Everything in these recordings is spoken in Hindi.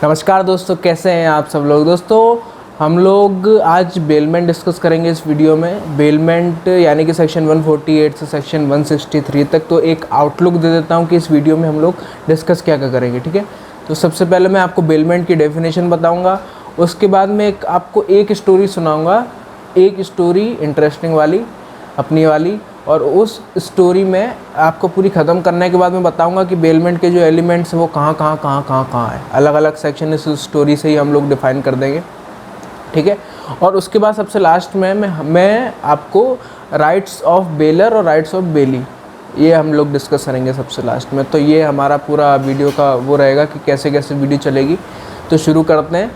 नमस्कार दोस्तों, कैसे हैं आप सब लोग। दोस्तों हम लोग आज बेलमेंट डिस्कस करेंगे इस वीडियो में। बेलमेंट यानी कि सेक्शन 148 से सेक्शन 163 तक। तो एक आउटलुक दे देता हूं कि इस वीडियो में हम लोग डिस्कस क्या क्या करेंगे, ठीक है। तो सबसे पहले मैं आपको बेलमेंट की डेफिनेशन बताऊंगा, उसके बाद में आपको एक स्टोरी सुनाऊँगा, एक स्टोरी इंटरेस्टिंग वाली अपनी वाली, और उस स्टोरी में आपको पूरी ख़त्म करने के बाद मैं बताऊंगा कि बेलमेंट के जो एलिमेंट्स हैं वो कहाँ है। अलग अलग सेक्शन इस स्टोरी से ही हम लोग डिफ़ाइन कर देंगे, ठीक है। और उसके बाद सबसे लास्ट में मैं आपको राइट्स ऑफ बेलर और राइट्स ऑफ बेली, ये हम लोग डिस्कस करेंगे सबसे लास्ट में। तो ये हमारा पूरा वीडियो का वो रहेगा कि कैसे कैसे वीडियो चलेगी। तो शुरू करते हैं।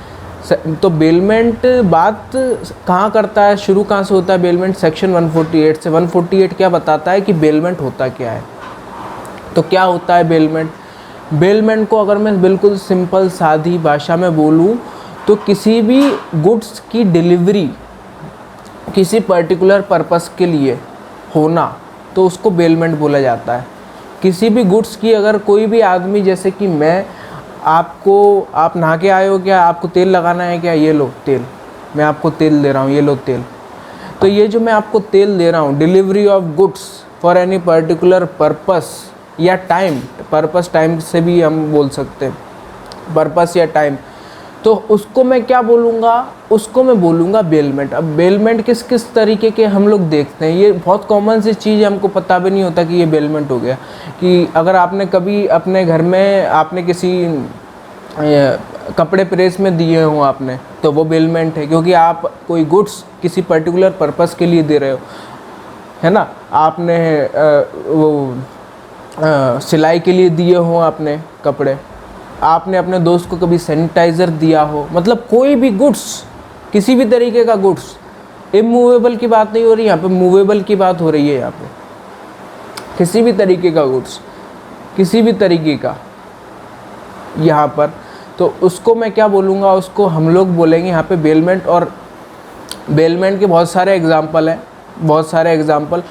तो बेलमेंट बात कहाँ करता है, शुरू कहाँ से होता है बेलमेंट? सेक्शन 148 से। 148 क्या बताता है कि बेलमेंट होता क्या है। तो क्या होता है बेलमेंट? बेलमेंट को अगर मैं बिल्कुल सिंपल सादी भाषा में बोलूँ तो किसी भी गुड्स की डिलीवरी किसी पर्टिकुलर पर्पस के लिए होना, तो उसको बेलमेंट बोला जाता है। किसी भी गुड्स की अगर कोई भी आदमी, जैसे कि मैं आप नहा के आए हो क्या, आपको तेल लगाना है क्या, ये लो तेल, मैं आपको तेल दे रहा हूँ, ये लो तेल। तो ये जो मैं आपको तेल दे रहा हूँ, delivery of goods for any particular purpose या टाइम, पर्पस टाइम से भी हम बोल सकते हैं, पर्पस या टाइम, तो उसको मैं क्या बोलूँगा? उसको मैं बोलूँगा बेलमेंट। अब बेलमेंट किस किस तरीके के हम लोग देखते हैं, ये बहुत कॉमन सी चीज़ है, हमको पता भी नहीं होता कि ये बेलमेंट हो गया। कि अगर आपने कभी अपने घर में आपने किसी कपड़े प्रेस में दिए हों आपने, तो वो बेलमेंट है, क्योंकि आप कोई गुड्स किसी पर्टिकुलर पर्पस के लिए दे रहे हो, है ना। आपने सिलाई के लिए दिए हों आपने कपड़े, आपने अपने दोस्त को कभी सैनिटाइज़र दिया हो, मतलब कोई भी गुड्स, किसी भी तरीके का गुड्स, इमूवेबल की बात नहीं हो रही यहाँ पे, मूवेबल की बात हो रही है यहाँ पे। किसी भी तरीके का गुड्स, किसी भी तरीके का यहाँ पर, तो उसको मैं क्या बोलूँगा? उसको हम लोग बोलेंगे यहाँ पे बेलमेंट। और बेलमेंट के बहुत सारे एग्जांपल हैं, बहुत सारे एग्जांपल।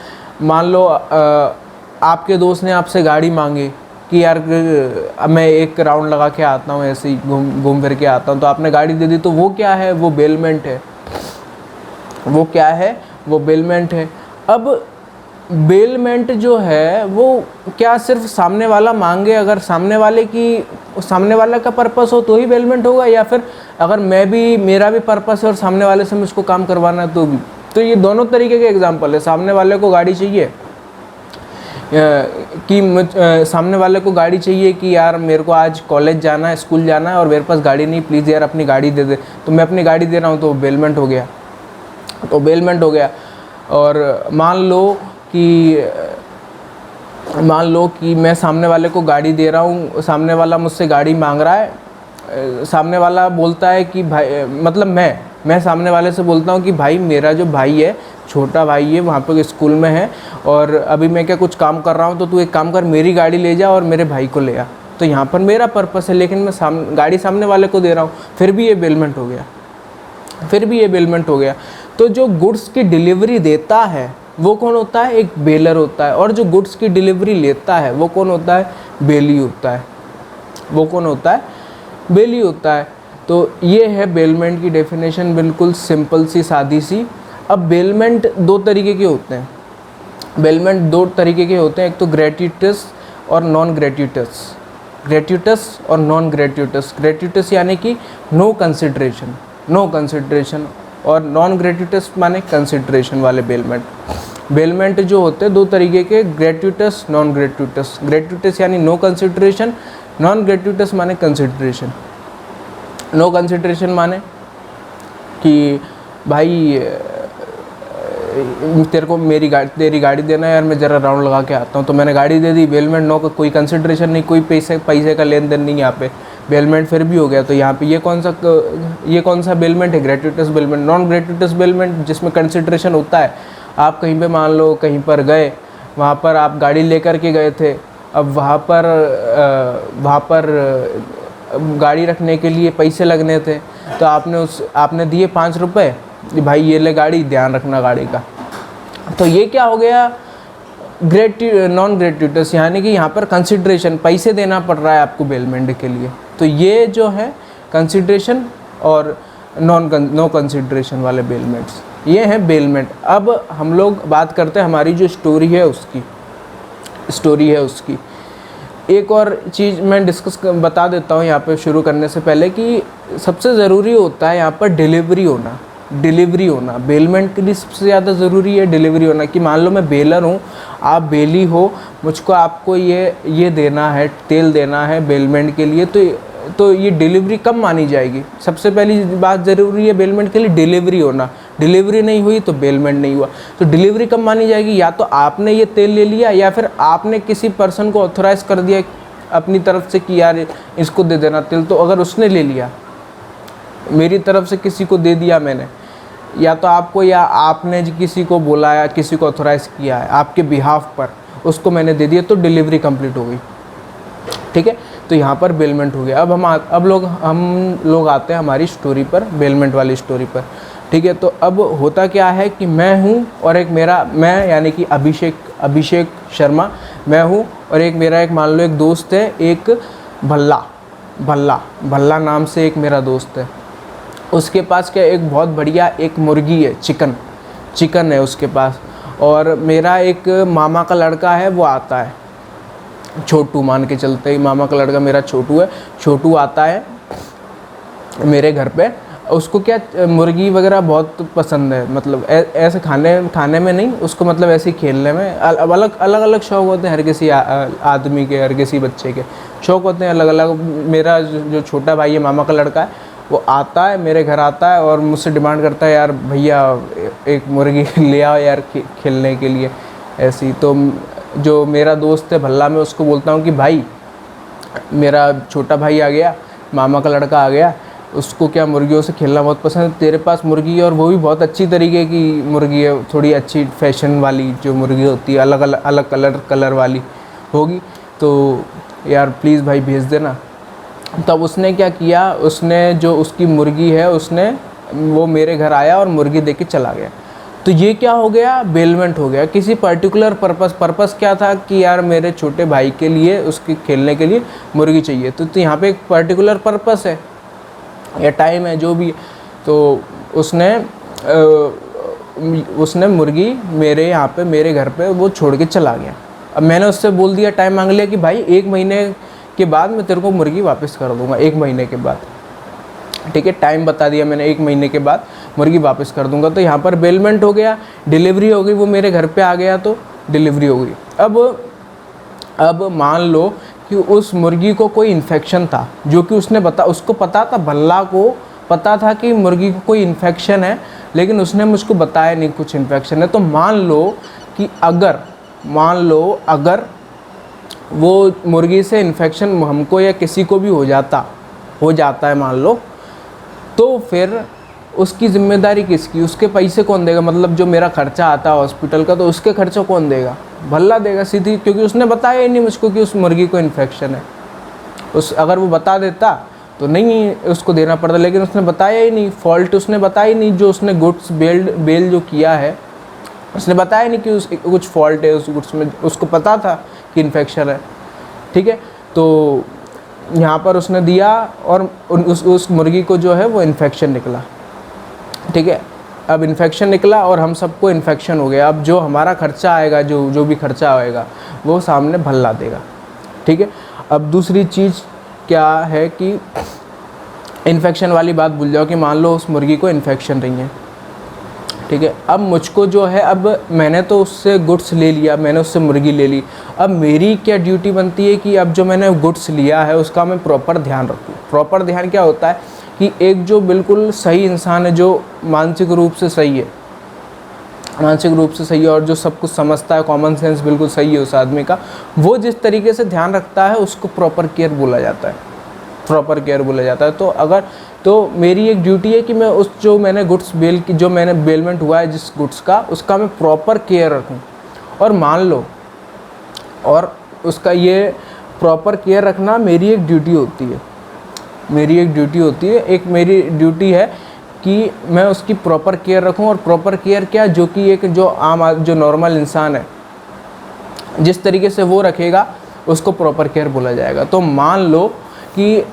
मान लो आपके दोस्त ने आपसे गाड़ी मांगी कि यार मैं एक राउंड लगा के आता हूँ, ऐसे ही घूम फिर के आता हूँ, तो आपने गाड़ी दे दी, तो वो क्या है? वो बेलमेंट है। वो क्या है? वो बेलमेंट है। अब बेलमेंट जो है वो क्या सिर्फ सामने वाला मांगे, अगर सामने वाले का पर्पस हो तो ही बेलमेंट होगा, या फिर अगर मेरा भी पर्पस है और सामने वाले से मुझको काम करवाना है तो भी? तो ये दोनों तरीके के एग्जांपल है। सामने वाले को गाड़ी चाहिए सामने वाले को गाड़ी चाहिए कि यार मेरे को आज कॉलेज जाना है, स्कूल जाना है, और मेरे पास गाड़ी नहीं, प्लीज़ यार अपनी गाड़ी दे दे, तो मैं अपनी गाड़ी दे रहा हूँ, तो बेलमेंट हो गया, तो बेलमेंट हो गया। और मान लो कि मैं सामने वाले को गाड़ी दे रहा हूँ, सामने वाला मुझसे गाड़ी मांग रहा है, सामने वाला बोलता है कि भाई, मतलब मैं सामने वाले से बोलता हूँ कि भाई मेरा जो भाई है, छोटा भाई है, वहाँ पे स्कूल में है, और अभी मैं क्या कुछ काम कर रहा हूँ, तो तू एक काम कर, मेरी गाड़ी ले जा और मेरे भाई को ले आ। तो यहाँ पर मेरा पर्पस है, लेकिन मैं गाड़ी सामने वाले को दे रहा हूँ, फिर भी ये बेलमेंट हो गया, फिर भी ये बेलमेंट हो गया। तो जो गुड्स की डिलीवरी देता है वो कौन होता है? एक बेलर होता है। और जो गुड्स की डिलीवरी लेता है वो कौन होता है? बेली होता है। वो कौन होता है? बेली होता है। तो ये है बेलमेंट की डेफिनेशन, बिल्कुल सिंपल सी, सादी सी। अब बेलमेंट दो तरीके के होते हैं। बेलमेंट दो तरीके के होते हैं, एक तो ग्रेट्यूटस और नॉन ग्रेट्यूटस। ग्रेट्यूटस और नॉन ग्रेट्यूटस। ग्रेट्यूटस यानी कि नो कंसिडरेशन, नो कंसिडरेशन, और नॉन ग्रेट्यूटस माने कंसिडरेशन वाले बेलमेंट। बेलमेंट जो होते हैं दो तरीके के, ग्रेट्यूटस, नॉन ग्रेट्यूटस। ग्रेट्यूटस यानी नो कंसिडरेशन, नॉन ग्रेट्यूटस माने कंसिडरेशन। नो कंसिडरेशन माने कि भाई तेरे को तेरी गाड़ी देना है यार, मैं ज़रा राउंड लगा के आता हूँ, तो मैंने गाड़ी दे दी, बेलमेंट। नो, कोई कंसिडरेशन नहीं, कोई पैसे का लेन देन नहीं, यहाँ पे बेलमेंट फिर भी हो गया। तो यहाँ पे ये कौन सा बेलमेंट है? ग्रेट्यूटस बेलमेंट। नॉन ग्रेट्यूटस बेलमेंट जिसमें कंसिडरेशन होता है, आप कहीं पे मान लो कहीं पर गए, वहाँ पर आप गाड़ी लेकर के गए थे, अब वहाँ पर गाड़ी रखने के लिए पैसे लगने थे, तो आपने दिए 5 रुपये, भाई ये ले गाड़ी, ध्यान रखना गाड़ी का। तो ये क्या हो गया? नॉन ग्रेट्यूटस, यानी कि यहाँ पर कंसिडरेशन, पैसे देना पड़ रहा है आपको बेलमेंट के लिए। तो ये जो है कंसिडरेशन और नो कंसिडरेशन वाले बेलमेंट्स, ये हैं बेलमेंट। अब हम लोग बात करते हैं हमारी जो स्टोरी है उसकी। एक और चीज़ मैं बता देता हूँ यहाँ पे शुरू करने से पहले कि सबसे ज़रूरी होता है यहाँ पर डिलीवरी होना। बेलमेंट के लिए सबसे ज़्यादा ज़रूरी है डिलीवरी होना, कि मान लो मैं बेलर हूँ, आप बेली हो, मुझको आपको ये देना है, तेल देना है बेलमेंट के लिए, तो ये डिलीवरी कब मानी जाएगी? सबसे पहली बात ज़रूरी है बेलमेंट के लिए डिलीवरी होना। डिलीवरी नहीं हुई तो बेलमेंट नहीं हुआ। तो डिलीवरी कब मानी जाएगी? या तो आपने ये तेल ले लिया, या फिर आपने किसी पर्सन को ऑथोराइज़ कर दिया अपनी तरफ से कि यार इसको दे देना तेल। तो अगर उसने ले लिया, मेरी तरफ से किसी को दे दिया मैंने, या तो आपको, या आपने किसी को बोला या किसी को ऑथोराइज़ किया है आपके बिहाफ पर, उसको मैंने दे दिया, तो डिलीवरी कंप्लीट हो गई। ठीक है, तो यहाँ पर बेलमेंट हो गया। अब हम लोग आते हैं हमारी स्टोरी पर, बेलमेंट वाली स्टोरी पर। ठीक है, तो अब होता क्या है कि मैं हूँ और मैं यानी कि अभिषेक शर्मा मैं हूँ, और एक मान लो एक दोस्त है, एक भल्ला नाम से एक मेरा दोस्त है। उसके पास क्या एक बहुत बढ़िया एक मुर्गी है, चिकन है उसके पास। और मेरा एक मामा का लड़का है, वो आता है, छोटू मान के चलते ही, मामा का लड़का मेरा छोटू आता है मेरे घर पे। उसको क्या मुर्गी वगैरह बहुत पसंद है, मतलब ऐसे खाने में नहीं, उसको मतलब ऐसे ही खेलने में। अलग शौक़ होते हैं हर किसी आदमी के, हर किसी बच्चे के शौक़ होते हैं अलग अलग। मेरा जो छोटा भाई है, मामा का लड़का है, वो आता है मेरे घर आता है और मुझसे डिमांड करता है, यार भैया एक मुर्गी ले आओ यार खेलने के लिए ऐसी। तो जो मेरा दोस्त है भल्ला, मैं उसको बोलता हूँ कि भाई मेरा छोटा भाई आ गया, मामा का लड़का आ गया, उसको क्या मुर्गियों से खेलना बहुत पसंद है, तेरे पास मुर्गी है और वो भी बहुत अच्छी तरीके की मुर्गी है, थोड़ी अच्छी फैशन वाली जो मुर्गी होती है, अलग कलर वाली होगी, तो यार प्लीज़ भाई भेज देना। तब उसने क्या किया, उसने जो उसकी मुर्गी है, वो मेरे घर आया और मुर्गी दे के चला गया। तो ये क्या हो गया, बेलमेंट हो गया। किसी पर्टिकुलर पर्पस क्या था कि यार मेरे छोटे भाई के लिए, उसके खेलने के लिए मुर्गी चाहिए, तो यहाँ पे एक पर्टिकुलर पर्पस है या टाइम है जो भी। तो उसने मुर्गी मेरे यहाँ पे, मेरे घर पे वो छोड़ के चला गया। अब मैंने उससे बोल दिया, टाइम मांग लिया कि भाई 1 महीने के बाद मैं तेरे को मुर्गी वापस कर दूँगा, 1 महीने के बाद। ठीक है, टाइम बता दिया मैंने, 1 महीने के बाद मुर्गी वापस कर दूंगा। तो यहाँ पर बेलमेंट हो गया, डिलीवरी हो गई, वो मेरे घर पे आ गया तो डिलीवरी हो गई। अब मान लो कि उस मुर्गी को कोई इन्फेक्शन था, जो कि उसको पता था, भल्ला को पता था कि मुर्गी को कोई इन्फेक्शन है, लेकिन उसने मुझको बताया नहीं कुछ इन्फेक्शन है। तो मान लो अगर वो मुर्गी से इन्फेक्शन हमको या किसी को भी हो जाता है मान लो, तो फिर उसकी ज़िम्मेदारी किसकी? उसके पैसे कौन देगा? मतलब जो मेरा खर्चा आता है हॉस्पिटल का, तो उसके खर्चा कौन देगा? भल्ला देगा सीधी, क्योंकि उसने बताया ही नहीं मुझको कि उस मुर्गी को इन्फेक्शन है। अगर वो बता देता तो नहीं उसको देना पड़ता, लेकिन उसने बताया ही नहीं, फॉल्ट उसने बताया ही नहीं। जो उसने गुड्स बेल जो किया है, उसने बताया नहीं कि कुछ फॉल्ट है उस गुड्स में, उसको पता था कि इन्फेक्शन है। ठीक है, तो यहाँ पर उसने दिया और उस मुर्गी को जो है वो इन्फेक्शन निकला। ठीक है, अब इन्फेक्शन निकला और हम सबको इन्फेक्शन हो गया। अब जो हमारा खर्चा आएगा, जो भी खर्चा आएगा, वो सामने भल्ला देगा। ठीक है, अब दूसरी चीज़ क्या है कि इन्फेक्शन वाली बात भूल जाओ कि मान लो उस मुर्गी को इन्फेक्शन नहीं है। ठीक है, अब मुझको जो है, अब मैंने तो उससे गुड्स ले लिया, मैंने उससे मुर्गी ले ली। अब मेरी क्या ड्यूटी बनती है कि अब जो मैंने गुड्स लिया है उसका मैं प्रॉपर ध्यान रखूँ। प्रॉपर ध्यान क्या होता है कि एक जो बिल्कुल सही इंसान है, जो मानसिक रूप से सही है और जो सब कुछ समझता है, कॉमन सेंस बिल्कुल सही है उस आदमी का, वो जिस तरीके से ध्यान रखता है उसको प्रॉपर केयर बोला जाता है। तो मेरी एक ड्यूटी है कि मैं जो मैंने गुड्स जो मैंने बेलमेंट हुआ है जिस गुड्स का, उसका मैं प्रॉपर केयर रखूं। और मान लो, और उसका ये प्रॉपर केयर रखना मेरी एक ड्यूटी होती है। एक मेरी ड्यूटी है कि मैं उसकी प्रॉपर केयर रखूं। और प्रॉपर केयर क्या, जो कि जो नॉर्मल इंसान है जिस तरीके से वो रखेगा, उसको प्रॉपर केयर बोला जाएगा। तो मान लो कि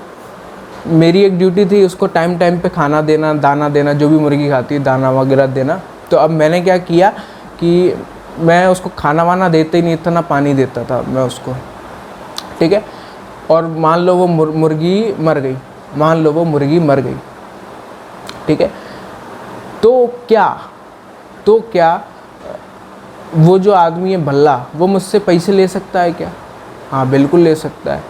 मेरी एक ड्यूटी थी उसको टाइम टाइम पे खाना देना, दाना देना, जो भी मुर्गी खाती है दाना वगैरह देना। तो अब मैंने क्या किया कि मैं उसको खाना वाना देते ही नहीं था, ना पानी देता था मैं उसको, ठीक है। और मान लो वो मुर्गी मर गई, मान लो वो मुर्गी मर गई, ठीक है। तो क्या वो जो आदमी है भल्ला, वो मुझसे पैसे ले सकता है क्या? हाँ बिल्कुल ले सकता है,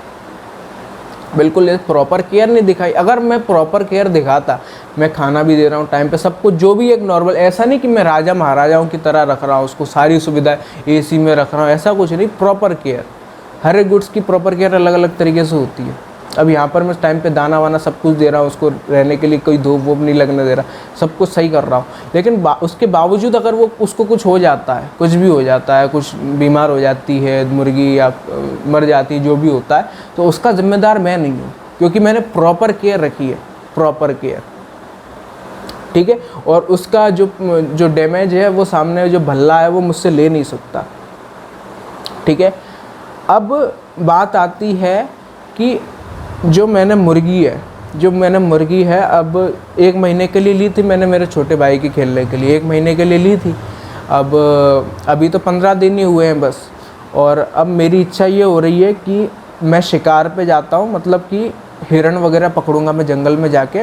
बिल्कुल ले। प्रॉपर केयर नहीं दिखाई। अगर मैं प्रॉपर केयर दिखाता, मैं खाना भी दे रहा हूँ टाइम पे, सब कुछ जो भी एक नॉर्मल, ऐसा नहीं कि मैं राजा महाराजाओं की तरह रख रहा हूँ उसको, सारी सुविधाएं एसी में रख रहा हूँ, ऐसा कुछ नहीं। प्रॉपर केयर, हर एक गुड्स की प्रॉपर केयर अलग अलग तरीके से होती है। अब यहाँ पर मैं टाइम पे दाना वाना सब कुछ दे रहा हूँ उसको, रहने के लिए कोई धूप वूप नहीं लगने दे रहा, सब कुछ सही कर रहा हूँ। लेकिन उसके बावजूद अगर वो उसको कुछ हो जाता है, कुछ भी हो जाता है, कुछ बीमार हो जाती है मुर्गी या मर जाती है, जो भी होता है, तो उसका जिम्मेदार मैं नहीं हूँ, क्योंकि मैंने प्रॉपर केयर रखी है, प्रॉपर केयर, ठीक है। और उसका जो डैमेज है वो सामने जो भल्ला है वो मुझसे ले नहीं सकता, ठीक है। अब बात आती है कि जो मैंने मुर्गी है, अब 1 महीने के लिए ली थी मैंने, मेरे छोटे भाई के खेलने के लिए 1 महीने के लिए ली थी। अब अभी तो 15 दिन ही हुए हैं बस। और अब मेरी इच्छा ये हो रही है कि मैं शिकार पे जाता हूँ, मतलब कि हिरण वगैरह पकड़ूंगा मैं जंगल में जाके,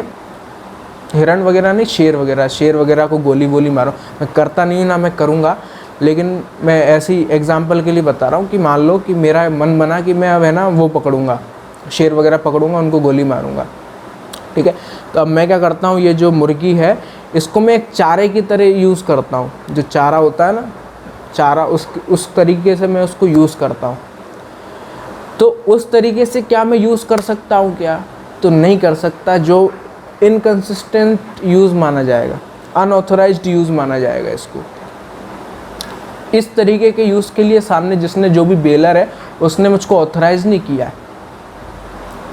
हिरण वगैरह नहीं, शेर वगैरह को गोली वोली मारो। मैं करता नहीं हूँ ना मैं करूँगा, लेकिन मैं ऐसी एग्जांपल के लिए बता रहा हूँ कि मान लो कि मेरा मन बना कि मैं अब है ना वो पकड़ूंगा, शेर वगैरह पकड़ूंगा, उनको गोली मारूंगा, ठीक है। तो अब मैं क्या करता हूँ, ये जो मुर्गी है इसको मैं एक चारे की तरह यूज़ करता हूँ। जो चारा होता है ना, चारा, उस तरीके से मैं उसको यूज़ करता हूँ। तो उस तरीके से क्या मैं यूज़ कर सकता हूँ क्या? तो नहीं कर सकता, जो इनकंसिस्टेंट यूज़ माना जाएगा, अनऑथोराइज्ड यूज़ माना जाएगा इसको। इस तरीके के यूज़ के लिए सामने जिसने, जो भी बेलर है, उसने मुझको ऑथराइज़ नहीं किया है,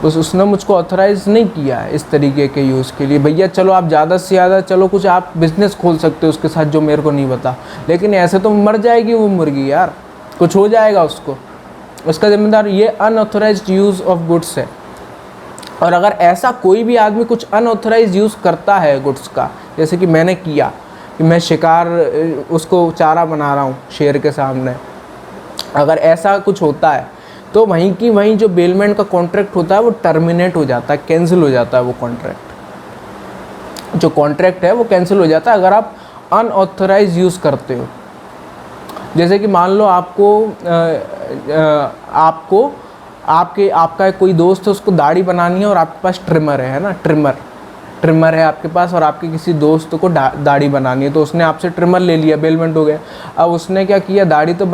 उसने मुझको ऑथराइज़ नहीं किया है इस तरीके के यूज़ के लिए। भैया चलो आप ज़्यादा से ज़्यादा, चलो कुछ आप बिज़नेस खोल सकते हो उसके साथ, जो मेरे को नहीं पता, लेकिन ऐसे तो मर जाएगी वो मुर्गी यार, कुछ हो जाएगा उसको, उसका जिम्मेदार ये अनऑथराइज्ड यूज़ ऑफ गुड्स है। और अगर ऐसा कोई भी आदमी कुछ अनऑथराइज्ड यूज़ करता है गुड्स का, जैसे कि मैंने किया कि मैं शिकार, उसको चारा बना रहा हूँ शेर के सामने, अगर ऐसा कुछ होता है तो वहीं की वहीं जो बेलमेंट का कॉन्ट्रैक्ट होता है वो टर्मिनेट हो जाता है, कैंसिल हो जाता है। वो कॉन्ट्रैक्ट, जो कॉन्ट्रैक्ट है वो कैंसिल हो जाता है अगर आप अनऑथराइज यूज़ करते हो। जैसे कि मान लो आपका कोई दोस्त है, उसको दाढ़ी बनानी है और आपके पास ट्रिमर है ना, ट्रिमर है आपके पास, और आपके किसी दोस्त को दाढ़ी बनानी है, तो उसने आपसे ट्रिमर ले लिया, बेलमेंट हो गया। अब उसने क्या किया, दाढ़ी तो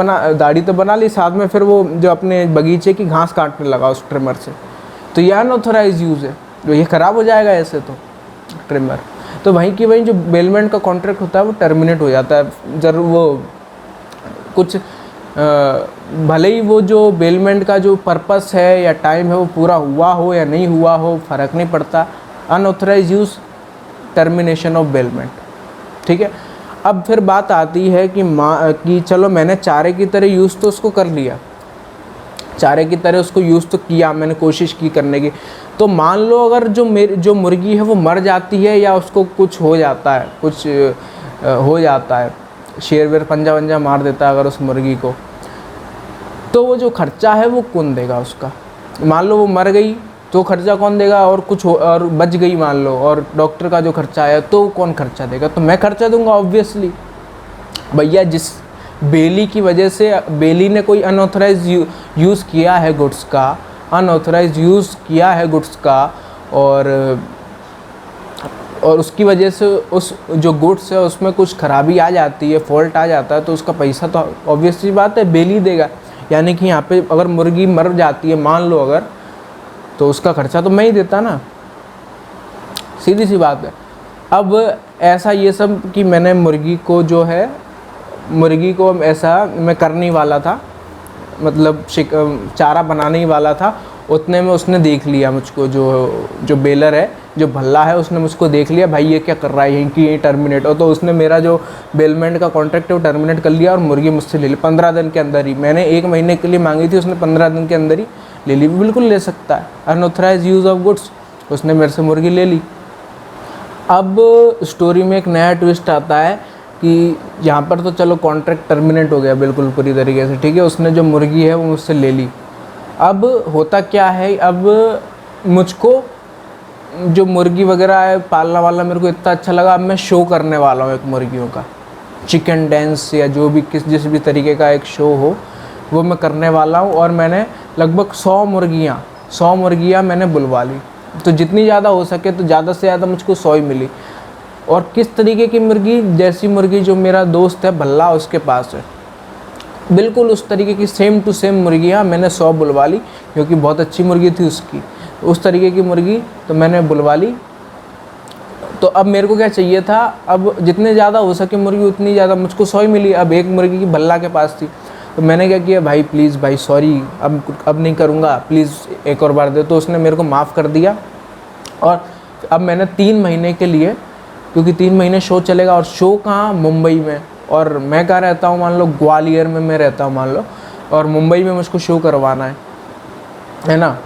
बना ली, साथ में फिर वो जो अपने बगीचे की घास काटने लगा उस ट्रिमर से, तो ये अनऑथराइज यूज़ है, तो ये ख़राब हो जाएगा ऐसे तो ट्रिमर। तो वहीं की वहीं जो बेलमेंट का कॉन्ट्रैक्ट होता है वो टर्मिनेट हो जाता है। जरूर वो कुछ भले ही वो जो बेलमेंट का जो पर्पस है या टाइम है वो पूरा हुआ हो या नहीं हुआ हो, फ़र्क नहीं पड़ता। Unauthorise use, termination of bailment, ठीक है। अब फिर बात आती है कि चलो मैंने चारे की तरह यूज़ तो उसको कर लिया, चारे की तरह उसको यूज़ तो किया, मैंने कोशिश की करने की। तो मान लो अगर जो मुर्गी है वो मर जाती है या उसको कुछ हो जाता है, हो जाता है, शेर वेर पंजा वंजा मार देता है अगर उस मुर्गी को, तो वो जो खर्चा है वो कौन देगा उसका? मान लो वो मर गई तो खर्चा कौन देगा, और बच गई मान लो, और डॉक्टर का जो खर्चा आया तो कौन खर्चा देगा? तो मैं खर्चा दूंगा ऑब्वियसली। भैया जिस बेली की वजह से, बेली ने कोई अनऑथराइज यूज़ किया है गुड्स का, अनऑथराइज यूज़ किया है गुड्स का, और उसकी वजह से उस जो गुड्स है उसमें कुछ खराबी आ जाती है, फॉल्ट आ जाता है, तो उसका पैसा तो ऑब्वियसली बात है बेली देगा। यानी कि यहाँ पे अगर मुर्गी मर जाती है मान लो अगर, तो उसका खर्चा तो मैं ही देता ना, सीधी सी बात है। अब ऐसा ये सब कि मैंने मुर्गी को ऐसा मैं करने ही वाला था, मतलब चारा बनाने ही वाला था, उतने में उसने देख लिया मुझको, जो बेलर है, जो भल्ला है, उसने मुझको देख लिया, भाई ये क्या कर रहा है, यहीं टर्मिनेट हो, तो उसने मेरा जो बेलमेंट का कॉन्ट्रैक्ट है वो टर्मिनेट कर लिया और मुर्गी मुझसे ले ली 15 दिन के अंदर ही। मैंने 1 महीने के लिए मांगी थी, उसने 15 दिन के अंदर ही ले ली। बिल्कुल ले सकता है, अनऑथराइज यूज़ ऑफ गुड्स। उसने मेरे से मुर्गी ले ली। अब स्टोरी में एक नया ट्विस्ट आता है कि यहाँ पर तो चलो कॉन्ट्रैक्ट टर्मिनेट हो गया बिल्कुल पूरी तरीके से, ठीक है, उसने जो मुर्गी है वो मुझसे ले ली। अब होता क्या है, अब मुझको जो मुर्गी वगैरह है पालना वाला मेरे को इतना अच्छा लगा, अब मैं शो करने वाला हूँ एक मुर्गियों का, चिकन डांस या जो भी जिस भी तरीके का एक शो हो वो मैं करने वाला हूँ। और मैंने लगभग 100 मुर्गियाँ मैंने बुलवा ली। तो जितनी ज़्यादा हो सके तो ज़्यादा से ज़्यादा मुझको 100 ही मिली। और किस तरीके की मुर्गी, जैसी मुर्गी जो मेरा दोस्त है भल्ला उसके पास है, बिल्कुल उस तरीके की सेम टू सेम मुर्गियाँ मैंने 100 बुलवा ली, क्योंकि बहुत अच्छी मुर्गी थी उसकी, उस तरीके की मुर्गी तो मैंने बुलवा ली। तो अब मेरे को क्या चाहिए था, अब जितने ज़्यादा हो सके मुर्गी उतनी ज़्यादा, मुझको 100 ही मिली। अब एक मुर्गी की भल्ला के पास थी, तो मैंने क्या किया, भाई प्लीज़ भाई सॉरी, अब नहीं करूँगा, प्लीज़ एक और बार दे। तो उसने मेरे को माफ़ कर दिया। और अब मैंने 3 महीने के लिए, क्योंकि 3 महीने शो चलेगा, और शो कहाँ, मुंबई में, और मैं कहाँ रहता हूँ, मान लो ग्वालियर में मैं रहता हूँ मान लो, और मुंबई में मुझको शो करवाना है ना।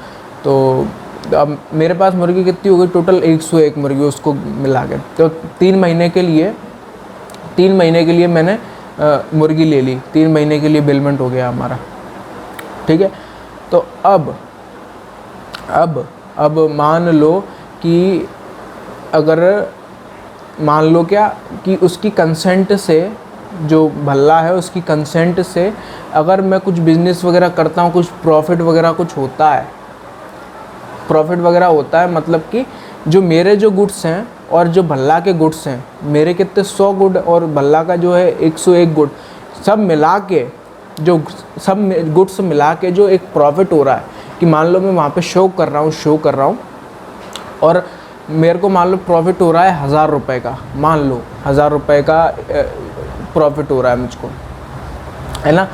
तो अब मेरे पास मुर्गी कितनी हो गई टोटल, 101 मुर्गी उसको मिला के। तो 3 महीने के लिए मैंने मुर्गी ले ली, 3 महीने के लिए बेलमेंट हो गया हमारा, ठीक है। तो अब मान लो कि अगर मान लो क्या कि उसकी कंसेंट से, जो भल्ला है उसकी कंसेंट से अगर मैं कुछ बिज़नेस वगैरह करता हूँ, कुछ प्रॉफिट वगैरह होता है, मतलब कि जो मेरे जो गुड्स हैं और जो भल्ला के गुड्स हैं, मेरे कितने 100 गुड और भल्ला का जो है 101 गुड, सब मिला के, जो सब गुड्स मिला के जो एक प्रॉफिट हो रहा है, कि मान लो मैं वहाँ पे शो कर रहा हूँ और मेरे को मान लो प्रॉफिट हो रहा है 1000 रुपये का, मान लो 1000 रुपये का प्रॉफिट हो रहा है मुझको, है ना।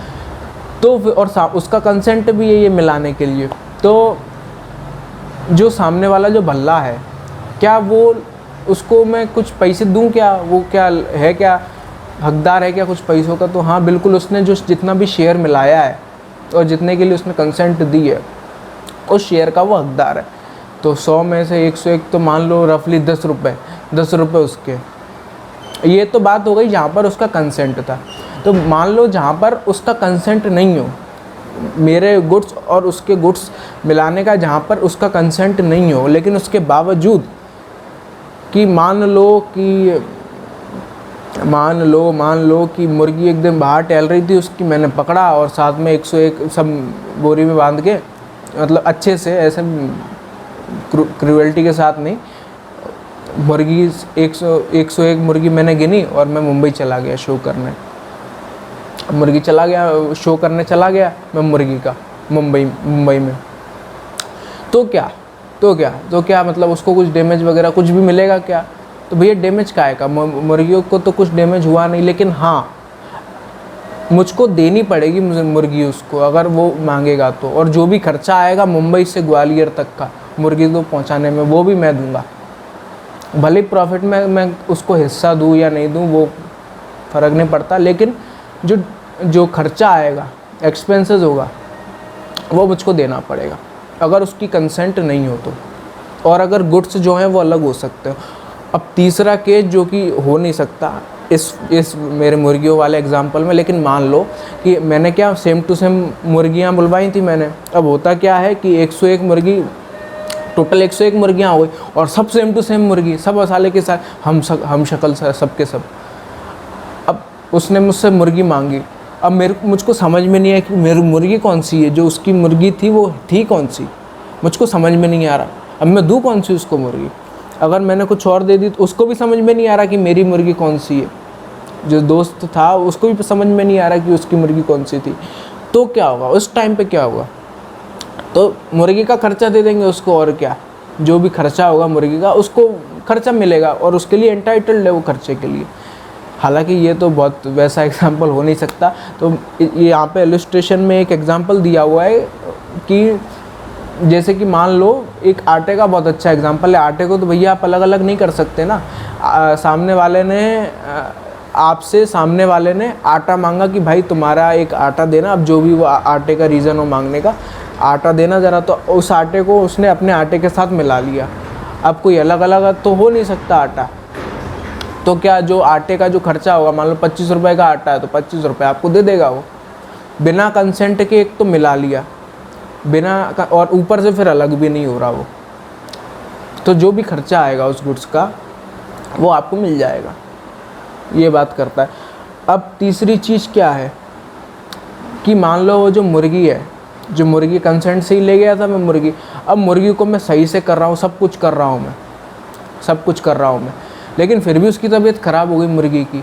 तो और उसका कंसेंट भी है ये मिलाने के लिए। तो जो सामने वाला जो भल्ला है, क्या वो उसको मैं कुछ पैसे दूं क्या, वो क्या है, क्या हकदार है क्या कुछ पैसों का? तो हाँ बिल्कुल, उसने जो जितना भी शेयर मिलाया है और जितने के लिए उसने कंसेंट दी है उस शेयर का वो हकदार है। तो 100 में से 101, तो मान लो रफली 10 रुपये उसके। ये तो बात हो गई जहाँ पर उसका कंसेंट था। तो मान लो जहाँ पर उसका कंसेंट नहीं हो, मेरे गुड्स और उसके गुड्स मिलाने का जहाँ पर उसका कंसेंट नहीं हो, लेकिन उसके बावजूद कि मान लो कि मुर्गी एक दिन बाहर टहल रही थी, उसकी मैंने पकड़ा और साथ में 101 सब बोरी में बांध के, मतलब अच्छे से, ऐसे क्रूएल्टी के साथ नहीं, मुर्गी 101 मुर्गी मैंने गिनी और मैं मुंबई चला गया शो करने। शो करने चला गया मैं मुर्गी का मुंबई में। तो क्या मतलब उसको कुछ डैमेज वगैरह कुछ भी मिलेगा क्या? तो भैया डैमेज काहे का, मुर्गियों को तो कुछ डैमेज हुआ नहीं, लेकिन हाँ मुझको देनी पड़ेगी मुर्गी उसको, अगर वो मांगेगा तो। और जो भी खर्चा आएगा मुंबई से ग्वालियर तक का मुर्गी को पहुंचाने में, वो भी मैं दूंगा। भले प्रॉफिट में मैं उसको हिस्सा दूं या नहीं दूं वो फ़र्क नहीं पड़ता, लेकिन जो खर्चा आएगा, एक्सपेंसेस होगा, वो मुझको देना पड़ेगा, अगर उसकी कंसेंट नहीं हो तो। और अगर गुड्स जो हैं वो अलग हो सकते हो। अब तीसरा केस जो कि हो नहीं सकता इस मेरे मुर्गियों वाले एग्जांपल में, लेकिन मान लो कि मैंने क्या सेम टू सेम मुर्गियां बुलवाई थी मैंने। अब होता क्या है कि 101 मुर्गी, टोटल 101 मुर्गियां हो गई और सब सेम टू सेम मुर्गी, सब मसाले के साथ, हम शक्ल सब के सब। अब उसने मुझसे मुर्गी मांगी, अब मुझको समझ में नहीं आया कि मेरी मुर्गी कौन सी है, जो उसकी मुर्गी थी वो थी कौन सी, मुझको समझ में नहीं आ रहा। अब मैं दूँ कौन सी उसको मुर्गी? अगर मैंने कुछ और दे दी तो उसको भी समझ में नहीं आ रहा कि मेरी मुर्गी कौन सी है। जो दोस्त था उसको भी समझ में नहीं आ रहा कि उसकी मुर्गी कौन सी थी। तो क्या होगा उस टाइम पे, क्या होगा? तो मुर्गी का खर्चा दे देंगे उसको, और क्या, जो भी खर्चा होगा मुर्गी का उसको खर्चा मिलेगा और उसके लिए एंटाइटल्ड है वो खर्चे के लिए। हालांकि ये तो बहुत वैसा एग्जाम्पल हो नहीं सकता। तो ये यहाँ पे इलस्ट्रेशन में एक एग्जाम्पल दिया हुआ है कि जैसे कि मान लो एक आटे का बहुत अच्छा एग्जांपल है। आटे को तो भैया आप अलग अलग नहीं कर सकते ना। सामने वाले ने आटा मांगा कि भाई तुम्हारा एक आटा देना, अब जो भी वो आटे का रीज़न हो मांगने का, आटा देना ज़रा, तो उस आटे को उसने अपने आटे के साथ मिला लिया। अब कोई अलग अलग तो हो नहीं सकता आटा, तो क्या जो आटे का जो खर्चा होगा, मान लो 25 रुपये का आटा है तो 25 रुपये आपको दे देगा वो, बिना कंसेंट के। एक तो मिला लिया बिना और ऊपर से फिर अलग भी नहीं हो रहा वो, तो जो भी खर्चा आएगा उस गुड्स का वो आपको मिल जाएगा, ये बात करता है। अब तीसरी चीज़ क्या है कि मान लो वो जो मुर्गी है, जो मुर्गी कंसेंट से ही ले गया था मैं मुर्गी, अब मुर्गी को मैं सही से कर रहा हूँ, सब कुछ कर रहा हूँ मैं, सब कुछ कर रहा हूँ मैं, लेकिन फिर भी उसकी तबीयत ख़राब हो गई मुर्गी की,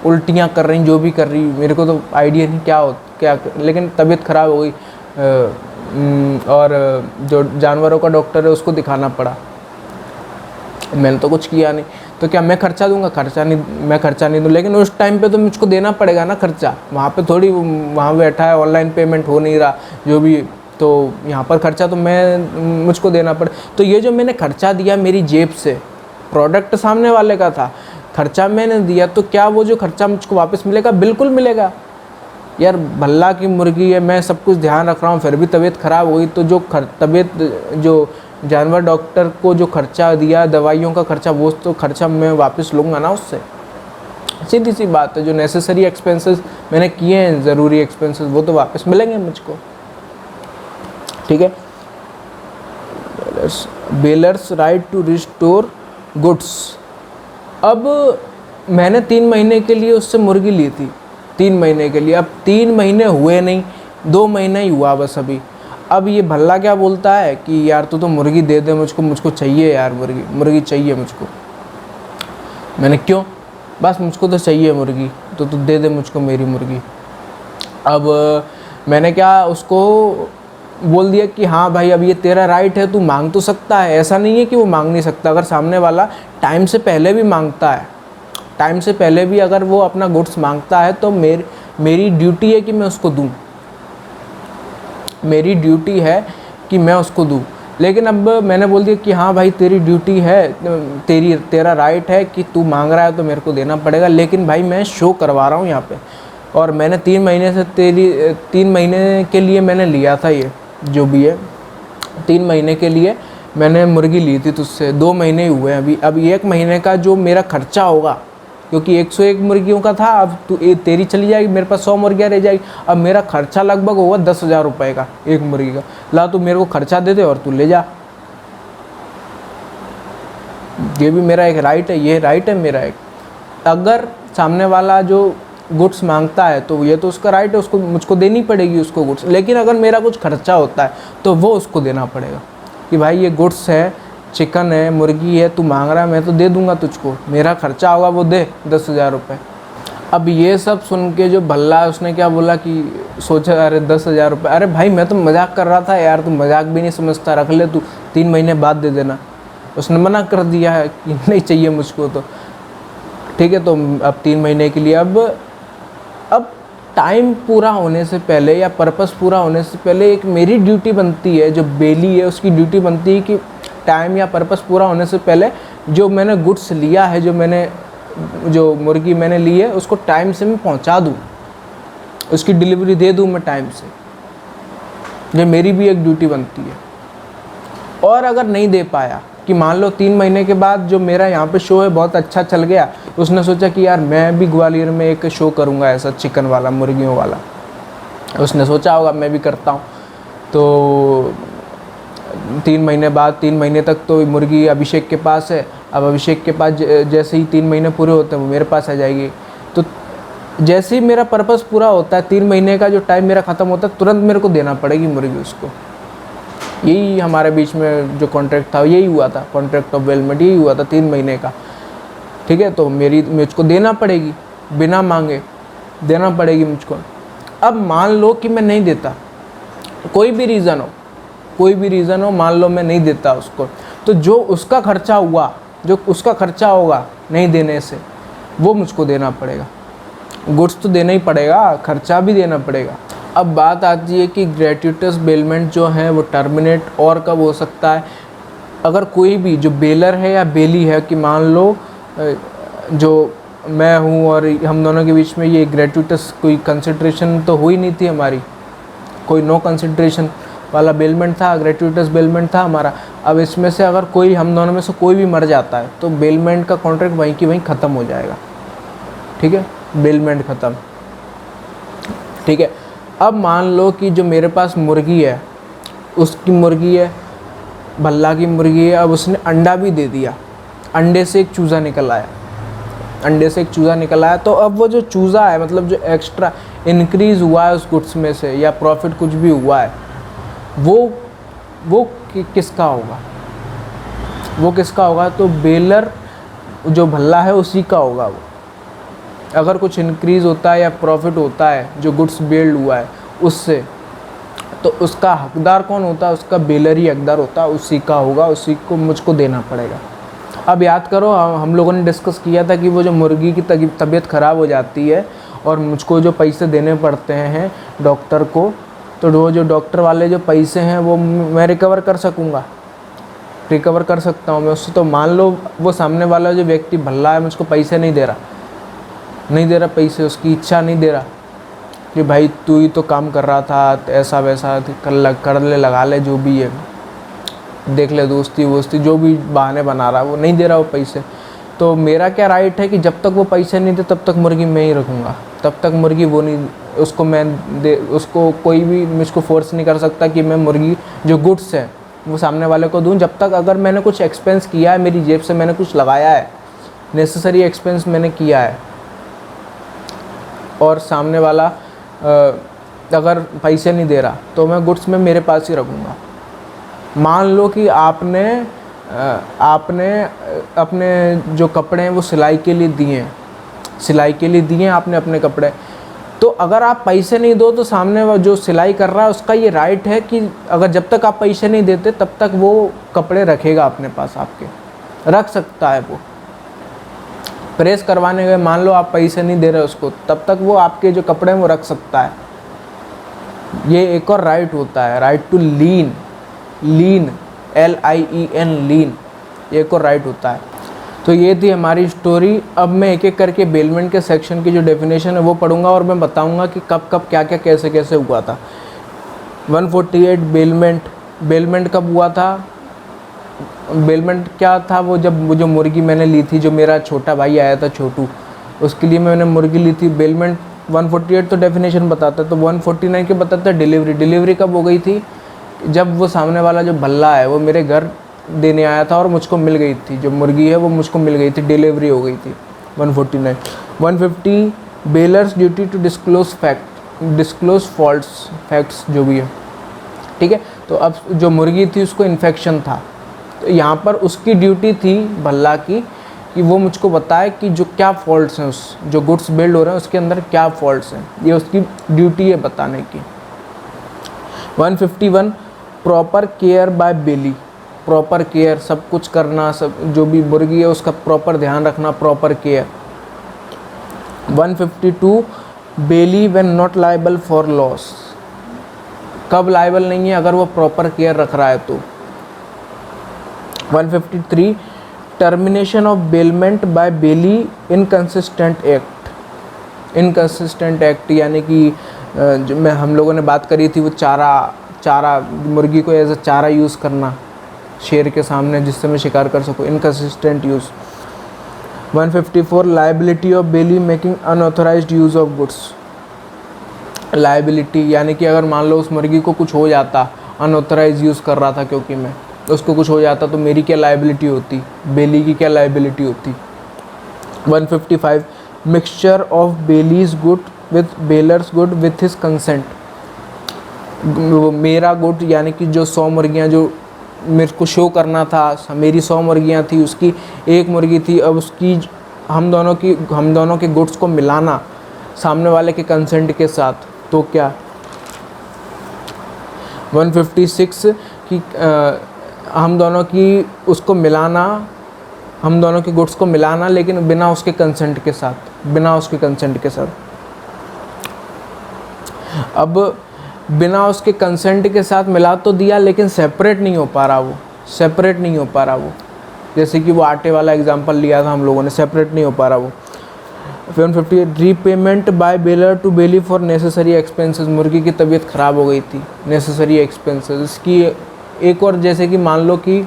उल्टियाँ कर रही, जो भी कर रही, मेरे को तो आइडिया नहीं क्या लेकिन तबीयत ख़राब हो गई। और जो जानवरों का डॉक्टर है उसको दिखाना पड़ा, मैंने तो कुछ किया नहीं, तो क्या मैं खर्चा दूंगा? मैं खर्चा नहीं दूँ, लेकिन उस टाइम पे तो मुझको देना पड़ेगा ना खर्चा, वहाँ पे थोड़ी, वहाँ बैठा है ऑनलाइन पेमेंट हो नहीं रहा जो भी, तो यहाँ पर खर्चा तो मुझको देना पड़े। तो ये जो मैंने खर्चा दिया मेरी जेब से, प्रोडक्ट सामने वाले का था, खर्चा मैंने दिया, तो क्या वो जो खर्चा मुझको वापस मिलेगा? बिल्कुल मिलेगा यार, भल्ला की मुर्गी है, मैं सब कुछ ध्यान रख रहा हूँ, फिर भी तबीयत ख़राब हुई, तो जो जानवर डॉक्टर को जो खर्चा दिया, दवाइयों का खर्चा, वो तो खर्चा मैं वापस लूँगा ना उससे, सीधी सी बात है। जो नेसेसरी एक्सपेंसेस मैंने किए हैं, ज़रूरी एक्सपेंसेस, वो तो वापस मिलेंगे मुझको, ठीक है। बेलर्स राइट टू रिस्टोर गुड्स। अब मैंने 3 महीने के लिए उससे मुर्गी ली थी, 3 महीने के लिए, अब 3 महीने हुए नहीं, 2 महीना ही हुआ बस अभी। अब ये भल्ला क्या बोलता है कि यार तू तो मुर्गी दे दे मुझको चाहिए यार, मुर्गी चाहिए मुझको। मैंने क्यों? बस मुझको तो चाहिए मुर्गी, तो तू दे दे मुझको मेरी मुर्गी। अब मैंने क्या उसको बोल दिया कि हाँ भाई अब ये तेरा राइट है, तू मांग तो सकता है, ऐसा नहीं है कि वो मांग नहीं सकता। अगर सामने वाला टाइम से पहले भी मांगता है, टाइम से पहले भी अगर वो अपना गुड्स मांगता है, तो मेरी ड्यूटी है कि मैं उसको दूँ, मेरी ड्यूटी है कि मैं उसको दूँ। लेकिन अब मैंने बोल दिया कि हाँ भाई तेरी ड्यूटी है, तेरा राइट है कि तू मांग रहा है तो मेरे को देना पड़ेगा, लेकिन भाई मैं शो करवा रहा हूँ यहाँ पे, और मैंने 3 महीने से 3 महीने के लिए मैंने लिया था, ये जो भी है 3 महीने के लिए मैंने मुर्गी ली थी तुझसे, 2 महीने ही हुए अभी। अब 1 महीने का जो मेरा खर्चा होगा, क्योंकि 101 मुर्गियों का था, अब तेरी चली जाएगी, मेरे पास 100 मुर्गियाँ रह जाएगी, अब मेरा खर्चा लगभग होगा 10,000 रुपये का एक मुर्गी का। ला तू मेरे को खर्चा दे दे और तू ले जा, ये भी मेरा एक राइट है, ये राइट है मेरा एक। अगर सामने वाला जो गुड्स मांगता है तो ये तो उसका राइट है, उसको मुझको देनी पड़ेगी उसको गुड्स। लेकिन अगर मेरा कुछ खर्चा होता है तो वो उसको देना पड़ेगा कि भाई ये गुड्स है, चिकन है, मुर्गी है, तू मांग रहा है, मैं तो दे दूंगा तुझको, मेरा खर्चा होगा वो दे 10,000 रुपये। अब ये सब सुन के जो भल्ला है उसने क्या बोला कि सोचा अरे 10,000 रुपये, अरे भाई मैं तो मजाक कर रहा था यार, तू मजाक भी नहीं समझता, रख ले तू, 3 महीने बाद दे देना। उसने मना कर दिया है कि नहीं चाहिए मुझको, तो ठीक है। तो अब 3 महीने के लिए, अब टाइम पूरा होने से पहले या पर्पस पूरा होने से पहले एक मेरी ड्यूटी बनती है, जो बेली है उसकी ड्यूटी बनती है कि टाइम या पर्पस पूरा होने से पहले जो मैंने गुड्स लिया है, जो मुर्गी मैंने ली है, उसको टाइम से मैं पहुंचा दूं, उसकी डिलीवरी दे दूं मैं टाइम से, ये मेरी भी एक ड्यूटी बनती है। और अगर नहीं दे पाया कि मान लो 3 महीने के बाद जो मेरा यहाँ पे शो है बहुत अच्छा चल गया, उसने सोचा कि यार मैं भी ग्वालियर में एक शो करूँगा ऐसा चिकन वाला, मुर्गियों वाला, उसने सोचा होगा मैं भी करता हूँ। तो 3 महीने बाद, 3 महीने तक तो मुर्गी अभिषेक के पास है, अब अभिषेक के पास जैसे ही 3 महीने पूरे होते हैं वो मेरे पास आ जाएगी। तो जैसे ही मेरा पर्पस पूरा होता है, 3 महीने का जो टाइम मेरा ख़त्म होता है, तुरंत मेरे को देना पड़ेगी मुर्गी उसको। यही हमारे बीच में जो कॉन्ट्रैक्ट था यही हुआ था, कॉन्ट्रैक्ट ऑफ वेलमेंट यही हुआ था 3 महीने का, ठीक है। तो मुझको देना पड़ेगी, बिना मांगे देना पड़ेगी मुझको। अब मान लो कि मैं नहीं देता, कोई भी रीज़न हो, मान लो मैं नहीं देता उसको, तो जो उसका खर्चा हुआ, जो उसका खर्चा होगा नहीं देने से, वो मुझको देना पड़ेगा। गुड्स तो देना ही पड़ेगा, खर्चा भी देना पड़ेगा। अब बात आती है कि ग्रेट्यूटस बेलमेंट जो है वो टर्मिनेट और कब हो सकता है। अगर कोई भी जो बेलर है या बेली है, कि मान लो जो मैं हूँ और हम दोनों के बीच में ये ग्रेट्यूटस कोई कंसिड्रेशन तो हुई नहीं थी हमारी, कोई नो कंसिड्रेशन, वाला बेलमेंट था, ग्रेचुइटस बेलमेंट था हमारा। अब इसमें से अगर कोई, हम दोनों में से कोई भी मर जाता है तो बेलमेंट का कॉन्ट्रैक्ट वहीं की वहीं ख़त्म हो जाएगा, ठीक है, बेलमेंट ख़त्म, ठीक है। अब मान लो कि जो मेरे पास मुर्गी है, उसकी मुर्गी है, भल्ला की मुर्गी है, अब उसने अंडा भी दे दिया, अंडे से एक चूज़ा निकल आया, अंडे से एक चूज़ा निकल आया, तो अब वो जो चूज़ा है, मतलब जो एक्स्ट्रा इंक्रीज़ हुआ है उस गुड्स में से, या प्रॉफिट कुछ भी हुआ है, वो किसका होगा, वो किसका होगा? तो बेलर जो भल्ला है उसी का होगा वो। अगर कुछ इंक्रीज़ होता है या प्रॉफिट होता है जो गुड्स बेल्ड हुआ है उससे, तो उसका हकदार कौन होता है? उसका बेलर ही हकदार होता है, उसी का होगा, उसी को मुझको देना पड़ेगा। अब याद करो, हम लोगों ने डिस्कस किया था कि वो जो मुर्गी की तबीयत ख़राब हो जाती है और मुझको जो पैसे देने पड़ते हैं डॉक्टर को, तो वो जो डॉक्टर वाले जो पैसे हैं वो मैं रिकवर कर सकूँगा, रिकवर कर सकता हूँ मैं उससे। तो मान लो वो सामने वाला जो व्यक्ति भल्ला है मुझको पैसे नहीं दे रहा पैसे, उसकी इच्छा नहीं दे रहा कि भाई तू ही तो काम कर रहा था, ऐसा वैसा कर ले, लगा ले, जो भी है, देख ले, दोस्ती वोस्ती, जो भी बहाने बना रहा है, वो नहीं दे रहा वो पैसे। तो मेरा क्या राइट है कि जब तक वो पैसे नहीं दे तब तक मुर्गी मैं ही रखूँगा, तब तक मुर्गी वो नहीं, उसको मैं दे, उसको कोई भी मुझको फोर्स नहीं कर सकता कि मैं मुर्गी जो गुड्स है वो सामने वाले को दूँ, जब तक अगर मैंने कुछ एक्सपेंस किया है, मेरी जेब से मैंने कुछ लगाया है, नेसेसरी एक्सपेंस मैंने किया है, और सामने वाला अगर पैसे नहीं दे रहा तो मैं गुड्स में मेरे पास ही रखूँगा। मान लो कि आपने अपने जो कपड़े हैं वो सिलाई के लिए दिए हैं, आपने अपने कपड़े, तो अगर आप पैसे नहीं दो तो सामने जो सिलाई कर रहा है उसका ये राइट है कि अगर जब तक आप पैसे नहीं देते तब तक वो कपड़े रखेगा अपने पास, आपके रख सकता है। वो प्रेस करवाने गए, मान लो आप पैसे नहीं दे रहे उसको, तब तक वो आपके जो कपड़े हैं वो रख सकता है। ये एक और राइट होता है, राइट टू लीन, LIEN, लीन, ये एक और राइट होता है। तो ये थी हमारी स्टोरी। अब मैं एक एक करके बेलमेंट के सेक्शन की जो डेफिनेशन है वो पढ़ूंगा और मैं बताऊंगा कि कब कब क्या क्या कैसे कैसे हुआ था। 148 बेलमेंट कब हुआ था? बेलमेंट क्या था? वो जब वो जो मुर्गी मैंने ली थी, जो मेरा छोटा भाई आया था छोटू, उसके लिए मैंने मुर्गी ली थी। बेलमेंट 148 तो डेफिनेशन बताता है, तो 149 के बताता है डिलीवरी कब हो गई थी? जब वो सामने वाला जो भल्ला है वो मेरे घर देने आया था और मुझको मिल गई थी, जो मुर्गी है वो मुझको मिल गई थी, डिलीवरी हो गई थी। 149 150 बेलर्स ड्यूटी टू डिस्क्लोज फैक्ट्स जो भी है, ठीक है। तो अब जो मुर्गी थी उसको इन्फेक्शन था, तो यहाँ पर उसकी ड्यूटी थी भल्ला की कि वो मुझको बताए कि जो क्या फॉल्ट्स हैं, उस जो गुड्स बिल्ड हो रहे हैं उसके अंदर क्या फॉल्ट्स हैं, ये उसकी ड्यूटी है बताने की। 151 प्रॉपर केयर बाय बेली, प्रॉपर केयर, सब कुछ करना, सब जो भी मुर्गी है उसका प्रॉपर ध्यान रखना, proper care. 152 bailee when not liable for loss, कब लायबल नहीं है? अगर वो प्रॉपर केयर रख रहा है तो। 153 termination of bailment by bailee inconsistent act, यानी कि जो मैं हम लोगों ने बात करी थी वो चारा मुर्गी को एज अ चारा यूज़ करना शेर के सामने, जिससे मैं शिकार कर सकूँ, inconsistent use. 154 liability of bailee making unauthorised use of goods, liability यानी कि अगर मान लो उस मुर्गी को कुछ हो जाता, अनऑथराइज यूज़ कर रहा था क्योंकि मैं, उसको कुछ हो जाता तो मेरी क्या लायबिलिटी होती, बेली की क्या लायबिलिटी होती। 155 mixture of bailee's goods with bailor's goods with his consent, मेरा गुड यानी कि जो 100 मुर्गियाँ जो मेरे को शो करना था, मेरी 100 मुर्गियाँ थी, उसकी एक मुर्गी थी, अब उसकी हम दोनों के गुड्स को मिलाना सामने वाले के कंसेंट के साथ, तो क्या। 156 कि हम दोनों की उसको मिलाना, हम दोनों के गुड्स को मिलाना लेकिन बिना उसके कंसेंट के साथ, अब बिना उसके कंसेंट के साथ मिला तो दिया लेकिन सेपरेट नहीं हो पा रहा वो, जैसे कि वो आटे वाला एग्जांपल लिया था हम लोगों ने, सेपरेट नहीं हो पा रहा वो। 150 repayment by bailor to bailee for necessary expenses. मुर्गी की तबीयत ख़राब हो गई थी, नेसेसरी एक्सपेंसेस। इसकी एक और, जैसे कि मान लो कि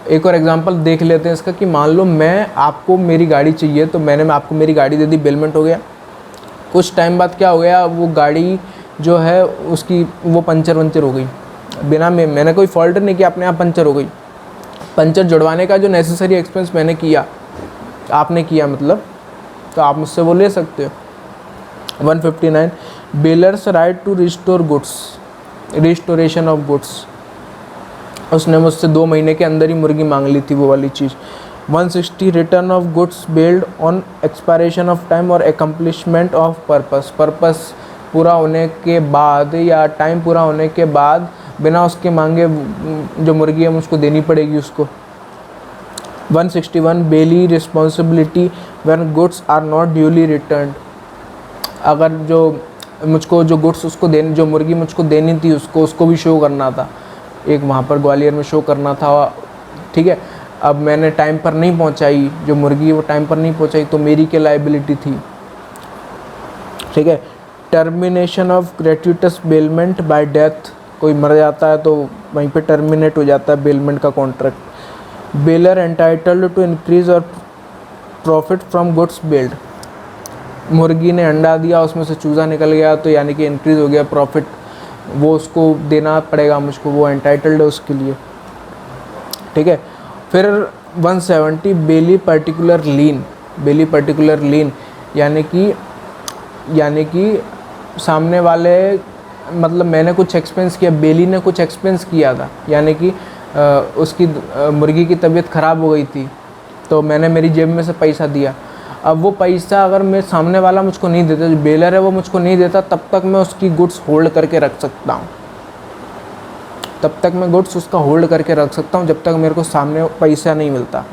एक और एग्जांपल देख लेते हैं इसका, कि मान लो मैं आपको मेरी गाड़ी चाहिए, तो मैंने आपको मेरी गाड़ी दे दी, बेलमेंट हो गया। कुछ टाइम बाद क्या हो गया, वो गाड़ी जो है उसकी वो पंचर वंचर हो गई, बिना मैंने कोई फॉल्ट नहीं किया, अपने आप पंचर हो गई। पंचर जुड़वाने का जो नेसेसरी एक्सपेंस मैंने किया, आपने किया मतलब, तो आप मुझसे वो ले सकते हो। 159 bailor's right to restore goods, restoration of goods. उसने मुझसे 2 महीने के अंदर ही मुर्गी मांग ली थी, वो वाली चीज़। 160 return of goods bailed on expiration of time और एकम्प्लिशमेंट ऑफ पर्पस। पर्पस पूरा होने के बाद या टाइम पूरा होने के बाद बिना उसके मांगे जो मुर्गी है मुझको देनी पड़ेगी उसको। 161 bailee responsibility when goods are not duly returned. अगर जो मुझको जो गुड्स उसको देनी, जो मुर्गी मुझको देनी थी उसको भी शो करना था, एक वहाँ पर ग्वालियर में शो करना था, ठीक है। अब मैंने टाइम पर नहीं पहुँचाई, जो मुर्गी वो टाइम पर नहीं पहुँचाई, तो मेरी क्या लायबिलिटी थी, ठीक है। Termination of gratuitous bailment by death, कोई मर जाता है तो वहीं पे टर्मिनेट हो जाता है बेलमेंट का contract. Bailor entitled to increase और प्रॉफिट फ्रॉम गुड्स बेल्ड। मुर्गी ने अंडा दिया, उसमें से चूज़ा निकल गया, तो यानी कि इंक्रीज़ हो गया प्रॉफिट, वो उसको देना पड़ेगा मुझको, वो एंटाइटल्ड है उसके लिए, ठीक है। फिर 170 बेली पर्टिकुलर लीन। बेली पर्टिकुलर लीन यानी कि सामने वाले, मतलब मैंने कुछ एक्सपेंस किया, बेली ने कुछ एक्सपेंस किया था, यानी कि उसकी मुर्गी की तबीयत ख़राब हो गई थी, तो मैंने मेरी जेब में से पैसा दिया। अब वो पैसा अगर मैं सामने वाला मुझको नहीं देता, जो बेलर है वो मुझको नहीं देता, तब तक मैं उसकी गुड्स होल्ड करके रख सकता हूँ, तब तक मैं गुड्स उसका होल्ड करके रख सकता हूँ, जब तक मेरे को सामने पैसा नहीं मिलता।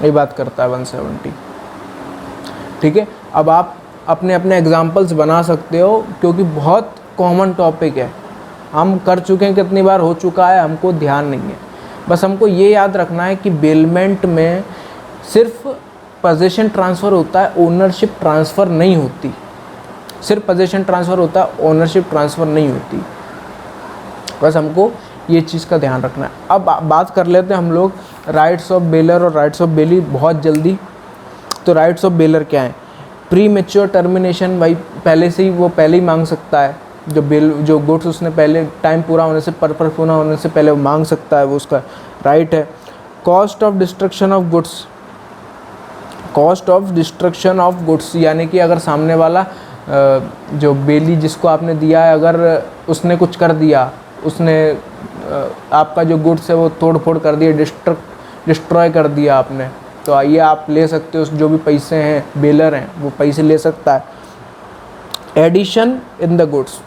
ये बात करता है 170, ठीक है। अब आप अपने अपने एग्जाम्पल्स बना सकते हो, क्योंकि बहुत कॉमन टॉपिक है, हम कर चुके हैं, कितनी बार हो चुका है, हमको ध्यान नहीं है। बस हमको ये याद रखना है कि बेलमेंट में सिर्फ पोजीशन ट्रांसफ़र होता है, ओनरशिप ट्रांसफ़र नहीं होती। सिर्फ पोजीशन ट्रांसफ़र होता है, ओनरशिप ट्रांसफ़र नहीं होती। बस हमको ये चीज़ का ध्यान रखना है। अब बात कर लेते हैं हम लोग राइट्स ऑफ बेलर और राइट्स ऑफ बेली बहुत जल्दी। तो राइट्स ऑफ बेलर क्या है? प्री मेच्योर टर्मिनेशन, भाई पहले से ही वो पहले ही मांग सकता है, जो गुड्स उसने पहले टाइम पूरा होने से, पर्पस पूरा होने से पहले वो मांग सकता है, वो उसका राइट है। Cost of destruction of goods, cost of destruction of goods यानी कि अगर सामने वाला जो बेली जिसको आपने दिया है, अगर उसने कुछ कर दिया, उसने आपका जो गुड्स है वो तोड़ फोड़ कर दिया, डिस्ट्रॉय कर दिया आपने, तो आइए आप ले सकते हो, जो भी पैसे हैं बेलर हैं वो पैसे ले सकता है। एडिशन इन द गुड्स,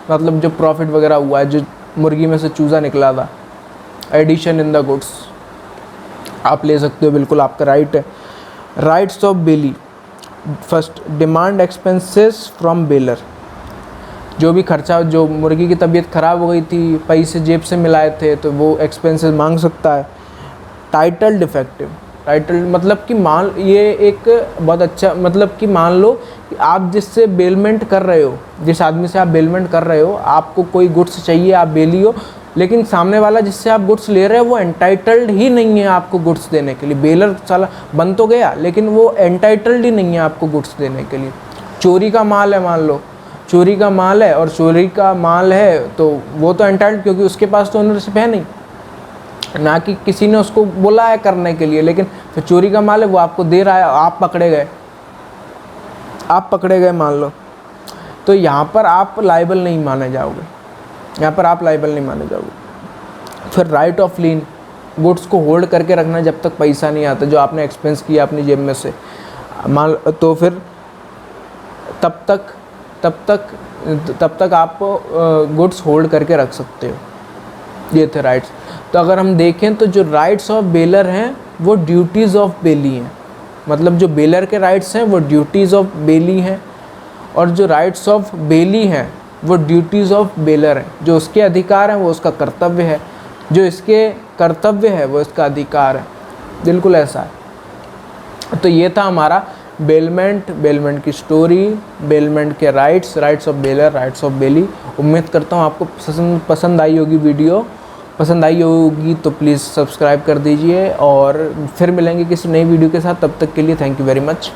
मतलब जो प्रॉफिट वगैरह हुआ है, जो मुर्गी में से चूज़ा निकला था, एडिशन इन द गुड्स आप ले सकते हो, बिल्कुल आपका राइट है। Rights of belly, first demand expenses from baler, जो भी खर्चा, जो मुर्गी की तबीयत ख़राब हो गई थी, पैसे जेब से मिलाए थे, तो वो एक्सपेंसेस मांग सकता है। टाइटल डिफेक्टिव, टाइटल मतलब कि ये एक बहुत अच्छा, मतलब कि मान लो कि आप जिससे बेलमेंट कर रहे हो, जिस आदमी से आप बेलमेंट कर रहे हो, आपको कोई गुड्स चाहिए, आप बेली हो, लेकिन सामने वाला जिससे आप गुड्स ले रहे हो वो एंटाइटल्ड ही नहीं है आपको गुड्स देने के लिए। बेलर साला बन तो गया, लेकिन वो एंटाइटल्ड ही नहीं है आपको गुड्स देने के लिए। चोरी का माल है, मान लो चोरी का माल है, और चोरी का माल है तो वो तो एंटाइटल्ड, क्योंकि उसके पास तो ओनरशिप है नहीं, ना कि किसी ने उसको बोला है करने के लिए, लेकिन फिर चोरी का माल है, वो आपको दे रहा है, आप पकड़े गए मान लो, तो यहाँ पर आप लायबल नहीं माने जाओगे, यहाँ पर आप लायबल नहीं माने जाओगे। फिर राइट ऑफ लीन, गुड्स को होल्ड करके रखना जब तक पैसा नहीं आता, जो आपने एक्सपेंस किया अपनी जेब में से, मान, तो फिर तब तक आप गुड्स होल्ड करके रख सकते हो। ये थे राइट्स। तो अगर हम देखें तो जो राइट्स ऑफ बेलर हैं वो ड्यूटीज़ ऑफ बेली हैं, मतलब जो बेलर के राइट्स हैं वो ड्यूटीज़ ऑफ बेली हैं, और जो राइट्स ऑफ बेली हैं वो ड्यूटीज़ ऑफ बेलर हैं। जो उसके अधिकार हैं वो उसका कर्तव्य है, जो इसके कर्तव्य है वो इसका अधिकार है, बिल्कुल ऐसा है। तो ये था हमारा बेलमेंट की स्टोरी, बेलमेंट के rights of baler, rights of belly. उम्मीद करता हूँ आपको पसंद आई होगी वीडियो। पसंद आई होगी तो प्लीज़ सब्सक्राइब कर दीजिए और फिर मिलेंगे किसी नई वीडियो के साथ। तब तक के लिए थैंक यू वेरी मच।